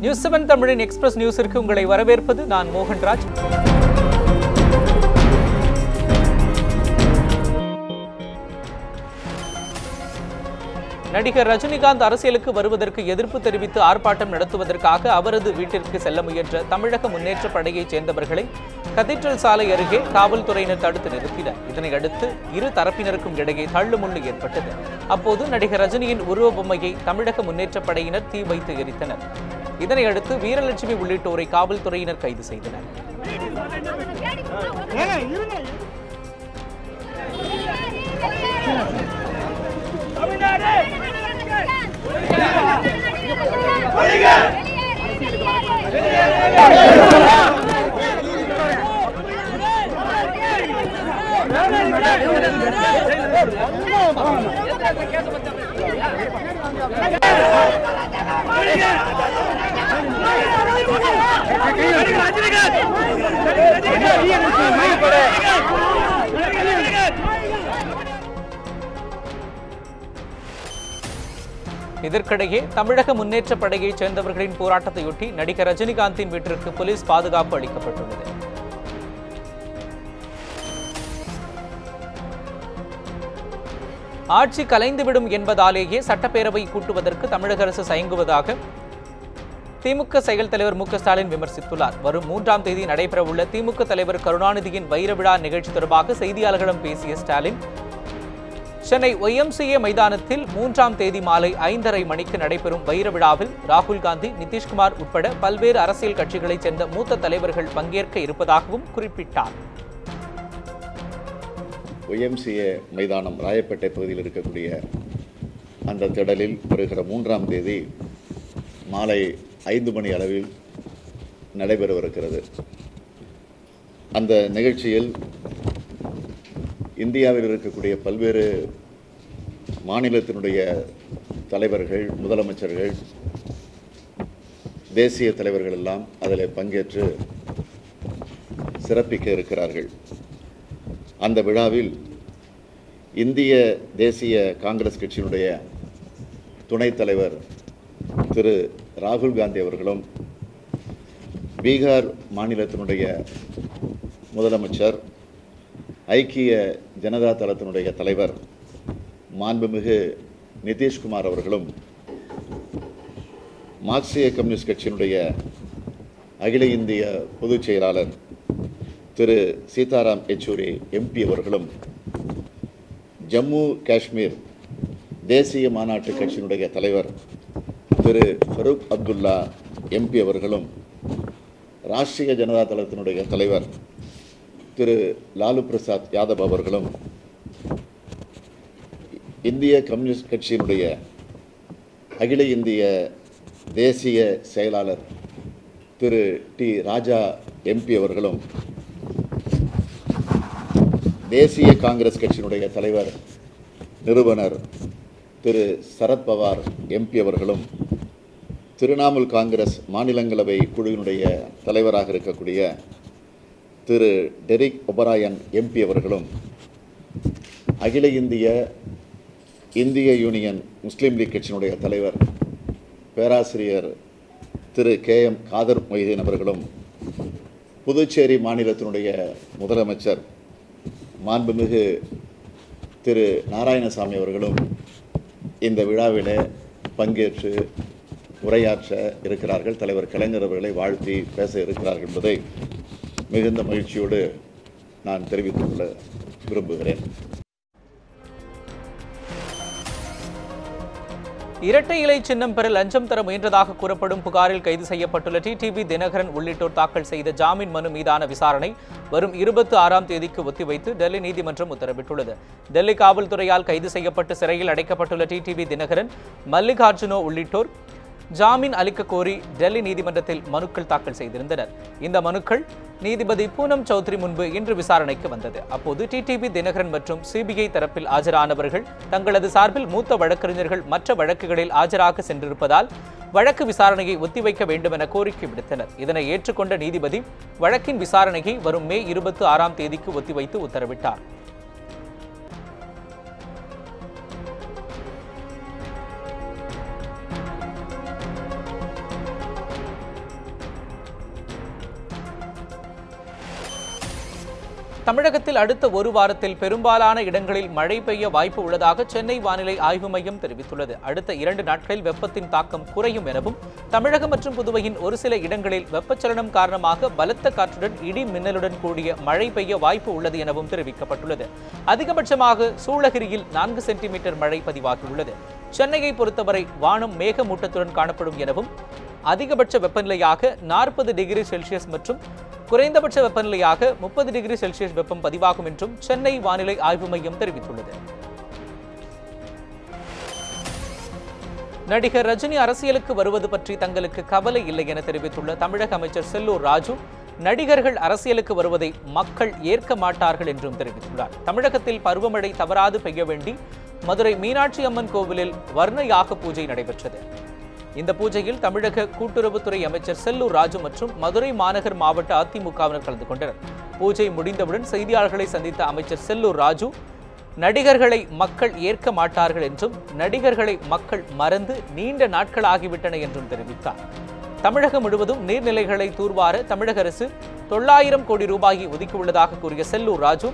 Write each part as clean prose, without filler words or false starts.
நியூஸ்7 தமிழின் எக்ஸ்பிரஸ் நியூஸிற்கு உங்களை வரவேற்பது நான் மோகன்ராஜ். நடிகர் ரஜினிகாந்த் அரசியலுக்கு வருவதற்கு எதிர்ப்பு தெரிவித்து ஆர்ப்பாட்டம் நடத்துவதற்காக அவரது வீட்டிற்கு செல்ல முயன்ற தமிழக முன்னேற்ற படையைச் சேர்ந்தவர்களை கதீட்ரல் சாலை அருகே காவல்துறையினர் தடுத்து நிறுத்தினர். இதனையடுத்து இரு தரப்பினருக்கும் இடையே தள்ளுமுள்ளு ஏற்பட்டது. அப்போது நடிகர் ரஜினியின் உருவ பொம்மையை தமிழக முன்னேற்ற படையினர் தீ வைத்து எரித்தனர். இதனையடுத்து வீரலட்சுமி உள்ளிட்டோரை காவல்துறையினர் கைது செய்தனர். இதற்கிடையே தமிழக முன்னேற்ற படையைச் சேர்ந்தவர்களின் போராட்டத்தையொட்டி நடிகர் ரஜினிகாந்தின் வீட்டிற்கு போலீஸ் பாதுகாப்பு அளிக்கப்பட்டுள்ளது. ஆட்சி கலைந்துவிடும் என்பதாலேயே சட்டப்பேரவை கூட்டுவதற்கு தமிழக அரசு தயங்குவதாக திமுக செயல் தலைவர் மு க ஸ்டாலின் விமர்சித்துள்ளார். வரும் 3ஆம் தேதி நடைபெறவுள்ள திமுக தலைவர் கருணாநிதியின் வைர விழா நிகழ்ச்சி தொடர்பாக செய்தியாளர்களிடம் பேசிய ஸ்டாலின், சென்னை YMCA மைதானத்தில் 3ஆம் தேதி மாலை 5:30 மணிக்கு நடைபெறும் வைர விழாவில் ராகுல் காந்தி, நிதிஷ்குமார் உட்பட பல்வேறு அரசியல் கட்சிகளைச் சேர்ந்த மூத்த தலைவர்கள் பங்கேற்க இருப்பதாகவும் குறிப்பிட்டார். YMCA மைதானம் ராயப்பேட்டை பகுதியில் இருக்கக்கூடிய அந்த திடலில் வருகிற 3ஆம் தேதி மாலை 5 மணி அளவில் நடைபெறவிருக்கிறது. அந்த நிகழ்ச்சியில் இந்தியாவில் இருக்கக்கூடிய பல்வேறு மாநிலத்தினுடைய தலைவர்கள், முதலமைச்சர்கள், தேசிய தலைவர்கள் எல்லாம் அதில் பங்கேற்று சிறப்பிக்க இருக்கிறார்கள். அந்த விழாவில் இந்திய தேசிய காங்கிரஸ் கட்சியினுடைய துணைத் தலைவர் திரு ராகுல் காந்தி அவர்களும், பீகார் மாநிலத்தினுடைய முதலமைச்சர், ஐக்கிய ஜனதா தளத்தினுடைய தலைவர் மாண்புமிகு நிதிஷ்குமார் அவர்களும், மார்க்சிய கம்யூனிஸ்ட் கட்சியினுடைய அகில இந்திய பொதுச் செயலாளர் திரு சீதாராம் யெச்சூரி MP அவர்களும், ஜம்மு காஷ்மீர் தேசிய மாநாட்டு கட்சியினுடைய தலைவர் திரு ஃபரூக் அப்துல்லா MP அவர்களும், ராஷ்டிரிய ஜனதா தளத்தினுடைய தலைவர் திரு லாலு பிரசாத் யாதவ் அவர்களும், இந்திய கம்யூனிஸ்ட் கட்சியினுடைய அகில இந்திய தேசிய செயலாளர் திரு டி ராஜா MP அவர்களும், தேசிய காங்கிரஸ் கட்சியினுடைய தலைவர் நிறுவனர் திரு சரத்பவார் MP அவர்களும், திரிணாமுல் காங்கிரஸ் மாநிலங்களவை குழுவினுடைய தலைவராக இருக்கக்கூடிய திரு டெரிக் ஒபராயன் MP அவர்களும், அகில இந்திய யூனியன் முஸ்லீம் லீக் கட்சியினுடைய தலைவர் பேராசிரியர் திரு KM காதர் மொய்தீன் அவர்களும், புதுச்சேரி மாநிலத்தினுடைய முதலமைச்சர் மாண்புமிகு திரு நாராயணசாமி அவர்களும் இந்த விழாவிலே பங்கேற்று உரையாற்ற இருக்கிறார்கள். தலைவர் கலைஞர் அவர்களை வாழ்த்தி பேச இருக்கிறார்கள் என்பதை மிகுந்த மகிழ்ச்சியோடு நான் தெரிவித்துக் கொள்ள விரும்புகிறேன். இரட்டை இலை சின்னம் பெற லஞ்சம் தர முயன்றதாக கூறப்படும் புகாரில் கைது செய்யப்பட்டுள்ள டிடிவி தினகரன் உள்ளிட்டோர் தாக்கல் செய்த ஜாமீன் மனு மீதான விசாரணை வரும் 26ஆம் தேதிக்கு ஒத்திவைத்து டெல்லி நீதிமன்றம் உத்தரவிட்டுள்ளது. டெல்லி காவல்துறையால் கைது செய்யப்பட்டு சிறையில் அடைக்கப்பட்டுள்ள டிடிவி தினகரன், மல்லிகார்ஜுனோ உள்ளிட்டோர் ஜாமீன் அளிக்க கோரி டெல்லி நீதிமன்றத்தில் மனுக்கள் தாக்கல் செய்திருந்தனர். இந்த மனுக்கள் நீதிபதி பூனம் சௌத்ரி முன்பு இன்று விசாரணைக்கு வந்தது. அப்போது டிடிவி தினகரன் மற்றும் CBI தரப்பில் ஆஜரானவர்கள் தங்களது சார்பில் மூத்த வழக்கறிஞர்கள் மற்ற வழக்குகளில் ஆஜராக சென்றிருப்பதால் வழக்கு விசாரணையை ஒத்திவைக்க வேண்டும் என கோரிக்கை விடுத்தனர். இதனை ஏற்றுக்கொண்ட நீதிபதி வழக்கின் விசாரணையை வரும் மே 26ஆம் தேதிக்கு ஒத்திவைத்து உத்தரவிட்டார். தமிழகத்தில் அடுத்த ஒரு வாரத்தில் பெரும்பாலான இடங்களில் மழை பெய்ய வாய்ப்பு உள்ளதாக சென்னை வானிலை ஆய்வு மையம் தெரிவித்துள்ளது. அடுத்த 2 நாட்களில் வெப்பத்தின் தாக்கம் குறையும் எனவும், தமிழகம் மற்றும் புதுவையின் ஒரு சில இடங்களில் வெப்பச்சலனம் காரணமாக பலத்த காற்றுடன் இடி மின்னலுடன் கூடிய மழை பெய்ய வாய்ப்பு உள்ளது எனவும் தெரிவிக்கப்பட்டுள்ளது. அதிகபட்சமாக சூளகிரியில் 4 சென்டிமீட்டர் மழை பதிவாகியுள்ளது. சென்னையை பொறுத்தவரை வானம் மேகமூட்டத்துடன் காணப்படும் எனவும், அதிகபட்ச வெப்பநிலையாக 40 டிகிரி செல்சியஸ் மற்றும் குறைந்தபட்ச வெப்பநிலையாக 30 டிகிரி செல்சியஸ் வெப்பம் பதிவாகும் என்றும் சென்னை வானிலை ஆய்வு மையம் தெரிவித்துள்ளது. நடிகர் ரஜினி அரசியலுக்கு வருவது பற்றி தங்களுக்கு கவலை இல்லை என தெரிவித்துள்ள தமிழக அமைச்சர் செல்லூர் ராஜு, நடிகர்கள் அரசியலுக்கு வருவதை மக்கள் ஏற்க மாட்டார்கள் என்றும் தெரிவித்துள்ளார். தமிழகத்தில் பருவமழை தவறாது பெய்ய வேண்டி மதுரை மீனாட்சி அம்மன் கோவிலில் வர்ண யாக பூஜை நடைபெற்றது. இந்த பூஜையில் தமிழக கூட்டுறவுத்துறை அமைச்சர் செல்லூர் ராஜு மற்றும் மதுரை மாநகர் மாவட்ட அதிமுகவினர் கலந்து கொண்டனர். பூஜை முடிந்தவுடன் செய்தியாளர்களை சந்தித்த அமைச்சர் செல்லூர் ராஜு, நடிகர்களை மக்கள் ஏற்க மாட்டார்கள் என்றும், நடிகர்களை மக்கள் மறந்து நீண்ட நாட்களாகிவிட்டன என்றும் தெரிவித்தார். தமிழகம் முழுவதும் நீர்நிலைகளை தூர்வார தமிழக அரசு 900 கோடி ரூபாயை ஒதுக்கியுள்ளதாக கூறிய செல்லூர் ராஜு,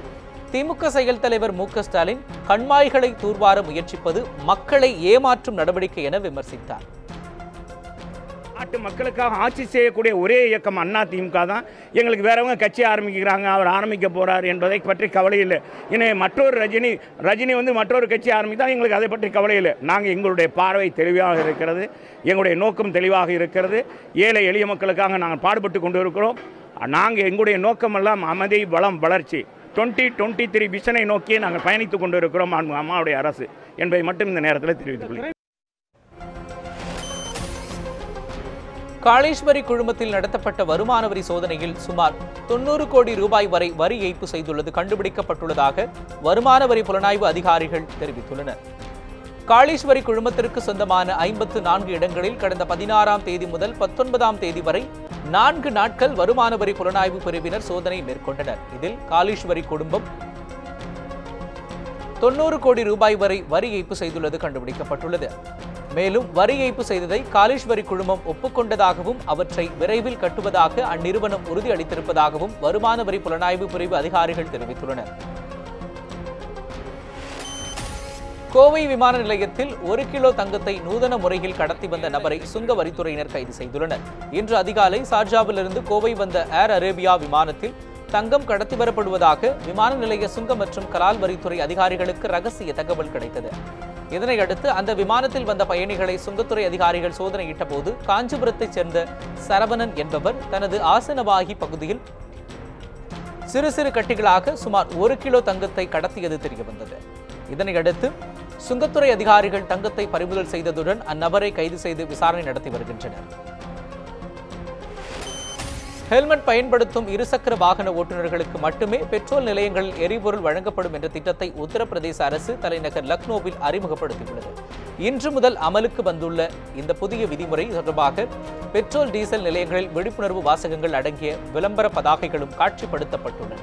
திமுக செயல் தலைவர் மு.க. ஸ்டாலின் கண்மாய்களை தூர்வார முயற்சிப்பது மக்களை ஏமாற்றும் நடவடிக்கை என விமர்சித்தார். நாட்டு மக்களுக்காக ஆட்சி செய்யக்கூடிய ஒரே இயக்கம் அண்ணா திமுக தான். எங்களுக்கு வேறவங்க கட்சி ஆரம்பிக்கிறாங்க, அவர் ஆரம்பிக்க போறார் என்பதை பற்றி கவலை இல்லை. எனவே மற்றொரு ரஜினி வந்து மற்றொரு கட்சி ஆரம்பித்தால் எங்களுக்கு அதை பற்றி கவலை இல்லை. நாங்கள் எங்களுடைய பார்வை தெளிவாக இருக்கிறது, எங்களுடைய நோக்கம் தெளிவாக இருக்கிறது. ஏழை எளிய மக்களுக்காக நாங்கள் பாடுபட்டு கொண்டு இருக்கிறோம். நாங்கள் எங்களுடைய நோக்கமெல்லாம் அமைதி, வளம், வளர்ச்சி 2023 விஷனை நோக்கியே நாங்கள் பயணித்துக் கொண்டு இருக்கிறோம் அம்மாவுடைய அரசு என்பதை மட்டும் இந்த நேரத்தில் தெரிவித்துக் கொள்கிறேன். காளேஸ்வரி குழுமத்தில் நடத்தப்பட்ட வருமான வரி சோதனையில் சுமார் 90 கோடி ரூபாய் வரை வரி ஏய்ப்பு செய்துள்ளது கண்டுபிடிக்கப்பட்டுள்ளதாக வருமான வரி புலனாய்வு அதிகாரிகள் தெரிவித்துள்ளனர். காளேஸ்வரி குழுமத்திற்கு சொந்தமான 54 இடங்களில் கடந்த 16ஆம் தேதி முதல் 19ஆம் தேதி வரை 4 நாட்கள் வருமான வரி புலனாய்வு பிரிவினர் சோதனை மேற்கொண்டனர். இதில் காளேஸ்வரி குடும்பம் 90 கோடி ரூபாய் வரை வரி ஏய்ப்பு செய்துள்ளது கண்டுபிடிக்கப்பட்டுள்ளது. மேலும் வரி ஏய்ப்பு செய்ததை காளேஸ்வரி குழுமம் ஒப்புக்கொண்டதாகவும், அவற்றை விரைவில் கட்டுவதாக அந்நிறுவனம் உறுதியளித்திருப்பதாகவும் வருமான வரி புலனாய்வு பிரிவு அதிகாரிகள் தெரிவித்துள்ளனர். கோவை விமான நிலையத்தில் 1 கிலோ தங்கத்தை நூதன முறையில் கடத்தி வந்த நபரை சுங்க வரித்துறையினர் கைது செய்துள்ளனர். இன்று அதிகாலை சார்ஜாவிலிருந்து கோவை வந்த ஏர் அரேபியா விமானத்தில் தங்கம் கடத்தி வரப்படுவதாக விமான நிலைய சுங்க மற்றும் கலால் வரித்துறை அதிகாரிகளுக்கு ரகசிய தகவல் கிடைத்தது. இதனையடுத்து அந்த விமானத்தில் வந்த பயணிகளை சுங்கத்துறை அதிகாரிகள் சோதனையிட்ட போது காஞ்சிபுரத்தைச் சேர்ந்த சரவணன் என்பவர் தனது ஆசனவாகி பகுதியில் சிறு சிறு கட்டிகளாக சுமார் 1 கிலோ தங்கத்தை கடத்தியது தெரியவந்தது. இதனையடுத்து சுங்கத்துறை அதிகாரிகள் தங்கத்தை பறிமுதல் செய்ததுடன் அந்நபரை கைது செய்து விசாரணை நடத்தி வருகின்றனர். ஹெல்மெட் பயன்படுத்தும் இருசக்கர வாகன ஓட்டுநர்களுக்கு மட்டுமே பெட்ரோல் நிலையங்களில் எரிபொருள் வழங்கப்படும் என்ற திட்டத்தை உத்தரப்பிரதேச அரசு தலைநகர் லக்னோவில் அறிமுகப்படுத்தியுள்ளது. இன்று முதல் அமலுக்கு வந்துள்ள இந்த புதிய விதிமுறை தொடர்பாக பெட்ரோல், டீசல் நிலையங்களில் விழிப்புணர்வு வாசகங்கள் அடங்கிய விளம்பர பதாகைகளும் காட்சிப்படுத்தப்பட்டுள்ளன.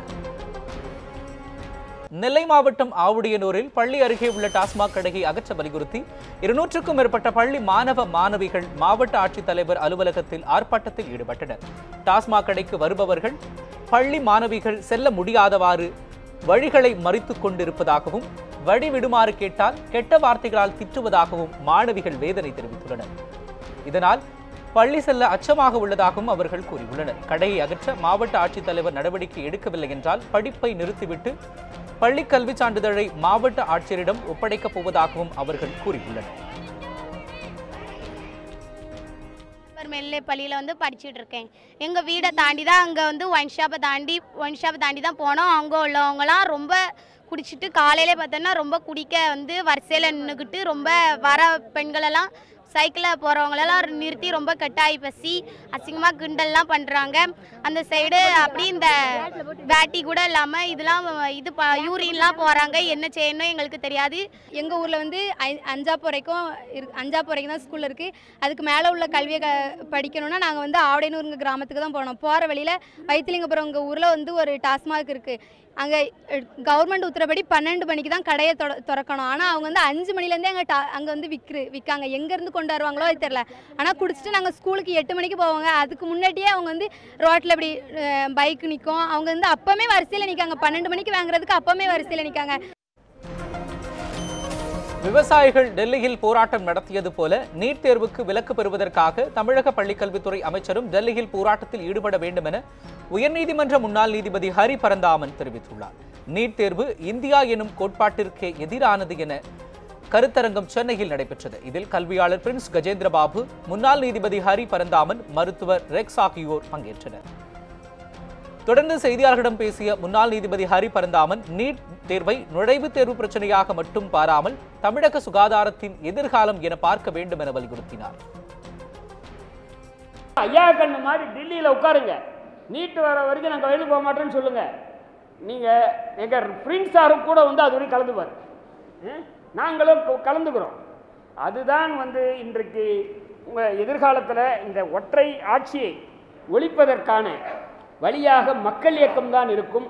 நெல்லை மாவட்டம் ஆவுடையனூரில் பள்ளி அருகே உள்ள டாஸ்மாக் கடையை அகற்ற வலியுறுத்தி 200க்கும் மேற்பட்ட பள்ளி மாணவ மாணவிகள் மாவட்ட ஆட்சித்தலைவர் அலுவலகத்தில் ஆர்ப்பாட்டத்தில் ஈடுபட்டனர். டாஸ்மாக் கடைக்கு வருபவர்கள் பள்ளி மாணவிகள் செல்ல முடியாதவாறு வழிகளை மறித்துக் கொண்டிருப்பதாகவும், வழி விடுமாறு கேட்டால் கெட்ட வார்த்தைகளால் திட்டுவதாகவும் மாணவிகள் வேதனை தெரிவித்துள்ளனர். இதனால் பள்ளி செல்ல அச்சமாக உள்ளதாகவும் அவர்கள் கூறியுள்ளனர். கடையை அகற்ற மாவட்ட ஆட்சித்தலைவர் நடவடிக்கை எடுக்கவில்லை என்றால் படிப்பை நிறுத்திவிட்டு பள்ளி கல்வி சான்றிதழை மாவட்ட ஆட்சியரிடம் ஒப்படைக்கப் போவதாகவும் அவர்கள் கூறியுள்ளனர். மெல்லே பள்ளியில் வந்து படிச்சுட்டு இருக்கேன். எங்கள் வீடை தாண்டி தான் அங்கே வந்து ஒயின் ஷாப்பை தாண்டி தான் போனோம். அங்கே உள்ளவங்களாம் ரொம்ப குடிச்சிட்டு காலையிலே பார்த்தோன்னா ரொம்ப குடிக்க வந்து வரிசையில் நின்றுக்கிட்டு ரொம்ப வர பெண்களெல்லாம் சைக்கிளில் போகிறவங்களெல்லாம் நிறுத்தி ரொம்ப கட்டாயி பசி அசிங்கமாக கிண்டல்லாம் பண்ணுறாங்க. அந்த சைடு அப்படி இந்த பேட்டி கூட இல்லாமல் இதெல்லாம் யூரின்லாம் போகிறாங்க. என்ன செய்யணும் எங்களுக்கு தெரியாது. எங்கள் ஊரில் வந்து அஞ்சாப்பு வரைக்கும் தான் ஸ்கூல் இருக்குது. அதுக்கு மேலே உள்ள கல்வியை படிக்கணும்னா நாங்கள் வந்து ஆவுடையனூருங்க கிராமத்துக்கு தான் போனோம். போகிற வழியில் வைத்திலிங்கபுரம் உங்கள் ஊரில் வந்து ஒரு டாஸ்மாக் இருக்குது. அங்கே கவர்மெண்ட் உத்தரப்படி 12 மணிக்கு தான் கடையை திறக்கணும். ஆனால் அவங்க வந்து 5 மணிலேருந்தே அங்கே வந்து விற்காங்க. எங்கேருந்து கொண்டு வருவாங்களோ அது தெரியல. ஆனால் குடிச்சிட்டு நாங்கள் ஸ்கூலுக்கு 8 மணிக்கு போவாங்க. அதுக்கு முன்னாடியே அவங்க வந்து ரோட்டில் இப்படி பைக் நிற்கும். அவங்க வந்து அப்போவுமே வரிசையில் நிற்காங்க. 12 மணிக்கு வாங்குறதுக்கு அப்போவுமே வரிசையில் நிற்காங்க. விவசாயிகள் டெல்லியில் போராட்டம் நடத்தியது போல நீட் தேர்வுக்கு விலக்கு பெறுவதற்காக தமிழக பள்ளிக்கல்வித்துறை அமைச்சரும் டெல்லியில் போராட்டத்தில் ஈடுபட வேண்டும் என உயர்நீதிமன்ற முன்னாள் நீதிபதி ஹரி பரந்தாமன் தெரிவித்துள்ளார். நீட் தேர்வு இந்தியா எனும் கோட்பாட்டிற்கே எதிரானது என கருத்தரங்கம் சென்னையில் நடைபெற்றது. இதில் கல்வியாளர் பிரின்ஸ் கஜேந்திரபாபு, முன்னாள் நீதிபதி ஹரி பரந்தாமன், மருத்துவர் ரெக்ஸ் ஆகியோர் பங்கேற்றனர். தொடர்ந்து செய்தியாளர்களிடம் பேசிய முன்னாள் நீதிபதி ஹரி பரந்தாமன் நீட் தேர்வை நுழைவுத் தேர்வு பிரச்சனையாக மட்டும் பாராமல் தமிழக சுகாதாரத்தின் எதிர்காலம் என பார்க்க வேண்டும் என வலியுறுத்தினார். ஐயா கண்ணு மாதிரி டெல்லியில் உட்காருங்க, நீட் வர வரைக்கும் நாங்கள் வெளியில் போக மாட்டோன்னு சொல்லுங்க. நீங்கள் எங்கள் பிரின்ஸ் சாரும் கூட வந்து அது வரைக்கும் கலந்துப்பார், நாங்களும் கலந்துக்கிறோம். அதுதான் வந்து இன்றைக்கு உங்கள் எதிர்காலத்தில் இந்த ஒற்றை ஆட்சியை ஒழிப்பதற்கான வழியாக மக்கள் இயக்கம்தான் இருக்கும்.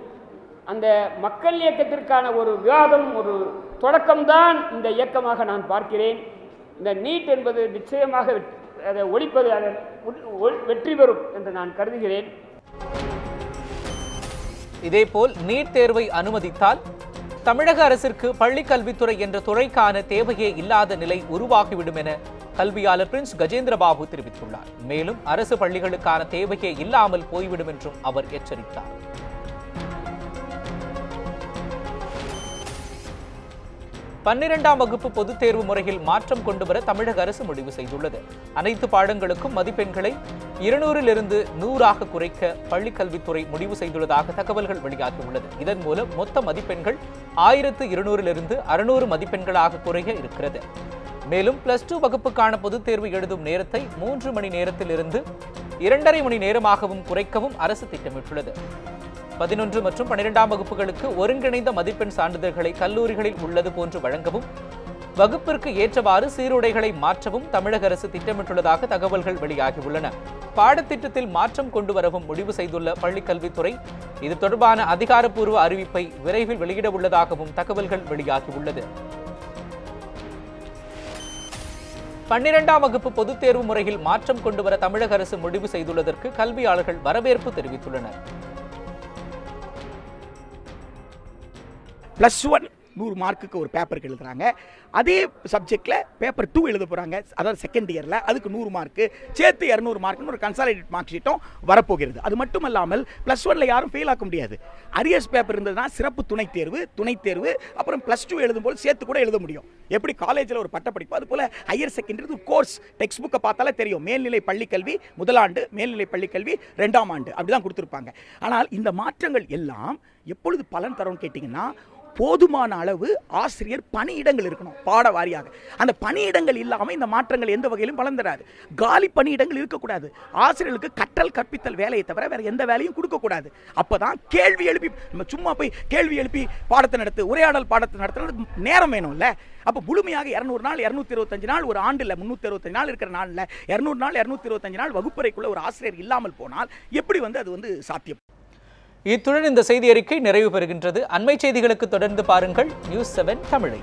அந்த மக்கள் இயக்கத்திற்கான ஒரு விவாதம், ஒரு தொடக்கம்தான் இந்த இயக்கமாக நான் பார்க்கிறேன். இந்த நீட் என்பது நிச்சயமாக அதை ஒழிப்பது வெற்றி பெறும் என்று நான் கருதுகிறேன். இதேபோல் நீட் தேர்வை அனுமதித்தால் தமிழக அரசிற்கு பள்ளிக்கல்வித்துறை என்ற துறைக்கான தேவையே இல்லாத நிலை உருவாகிவிடும் என கல்வியாளர் பிரின்ஸ் கஜேந்திரபாபு தெரிவித்துள்ளார். மேலும் அரசு பள்ளிகளுக்கான தேவையே இல்லாமல் போய்விடும் என்றும் அவர் எச்சரித்தார். பன்னிரெண்டாம் வகுப்பு பொதுத் தேர்வு முறையில் மாற்றம் கொண்டுவர தமிழக அரசு முடிவு செய்துள்ளது. அனைத்து பாடங்களுக்கும் மதிப்பெண்களை 200 100 குறைக்க பள்ளிக்கல்வித்துறை முடிவு செய்துள்ளதாக தகவல்கள் வெளியாகியுள்ளது. இதன் மூலம் மொத்த மதிப்பெண்கள் 1200 600 மதிப்பெண்களாக குறைய இருக்கிறது. மேலும் +2 வகுப்புக்கான பொதுத் தேர்வு எழுதும் நேரத்தை 3 மணி நேரத்திலிருந்து 2.5 மணி நேரமாகவும் குறைக்கவும் அரசு திட்டமிட்டுள்ளது. 11 மற்றும் 12ஆம் வகுப்புகளுக்கு ஒருங்கிணைந்த மதிப்பெண் சான்றிதழ்களை கல்லூரிகளில் உள்ளது போன்று வழங்கவும், வகுப்பிற்கு ஏற்றவாறு சீருடைகளை மாற்றவும் தமிழக அரசு திட்டமிட்டுள்ளதாக தகவல்கள் வெளியாகியுள்ளன. பாடத்திட்டத்தில் மாற்றம் கொண்டு வரவும் முடிவு செய்துள்ள பள்ளிக்கல்வித்துறை இது தொடர்பான அதிகாரப்பூர்வ அறிவிப்பை விரைவில் வெளியிட உள்ளதாகவும் தகவல்கள் வெளியாகியுள்ளது. 12ஆம் வகுப்பு பொதுத் தேர்வு முறையில் மாற்றம் கொண்டுவர தமிழக அரசு முடிவு செய்துள்ளதற்கு கல்வியாளர்கள் வரவேற்பு தெரிவித்துள்ளனர். +1 100 மார்க்குக்கு ஒரு பேப்பருக்கு எழுதுறாங்க. அதே சப்ஜெக்டில் பேப்பர் 2 எழுத போகிறாங்க, அதாவது செகண்ட் இயரில். அதுக்கு 100 மார்க்கு சேர்த்து 200 மார்க்குன்னு ஒரு கன்சாலிடேட் மார்க் ஷீட்டும் வரப்போகிறது. அது மட்டும் இல்லாமல் +1 யாரும் ஃபெயில் ஆக்க முடியாது. அரியர்ஸ் பேப்பர் இருந்ததுன்னா சிறப்பு துணைத் தேர்வு அப்புறம் +2 எழுதும்போது சேர்த்து கூட எழுத முடியும். எப்படி காலேஜில் ஒரு பட்டப்படிப்பு, அது போல் ஹையர் செகண்டரி கோர்ஸ் டெக்ஸ்ட் புக்கை பார்த்தாலே தெரியும். மேல்நிலை பள்ளிக்கல்வி 1 ஆண்டு, மேல்நிலை பள்ளிக்கல்வி 2ஆம் ஆண்டு, அப்படி தான் கொடுத்துருப்பாங்க. ஆனால் இந்த மாற்றங்கள் எல்லாம் எப்பொழுது பலன் தரும்னு கேட்டிங்கன்னா, போதுமான அளவு ஆசிரியர் பணியிடங்கள் இருக்கணும் பாட வாரியாக. அந்த பணியிடங்கள் இல்லாமல் இந்த மாற்றங்கள் எந்த வகையிலும் பலன் தராது. காலி பணியிடங்கள் இருக்கக்கூடாது. ஆசிரியர்களுக்கு கற்றல் கற்பித்தல் வேலையை தவிர வேற எந்த வேலையும் கொடுக்கக்கூடாது. அப்போதான் கேள்வி எழுப்பி, நம்ம சும்மா போய் கேள்வி எழுப்பி பாடத்தை நடத்து, உரையாடல் பாடத்தை நடத்துறது நேரம் வேணும்ல. அப்போ முழுமையாக 200 நாள் 225 நாள் ஒரு ஆண்டில் 365 நாள் இருக்கிற நாளில் 200 நாள் 225 நாள் வகுப்பறைக்குள்ள ஒரு ஆசிரியர் இல்லாமல் போனால் எப்படி அது சாத்தியம்? இத்துடன் இந்த செய்தி அறிக்கை நிறைவு பெறுகின்றது. அண்மை செய்திகளுக்கு தொடர்ந்து பாருங்கள் நியூஸ் 7 தமிழை.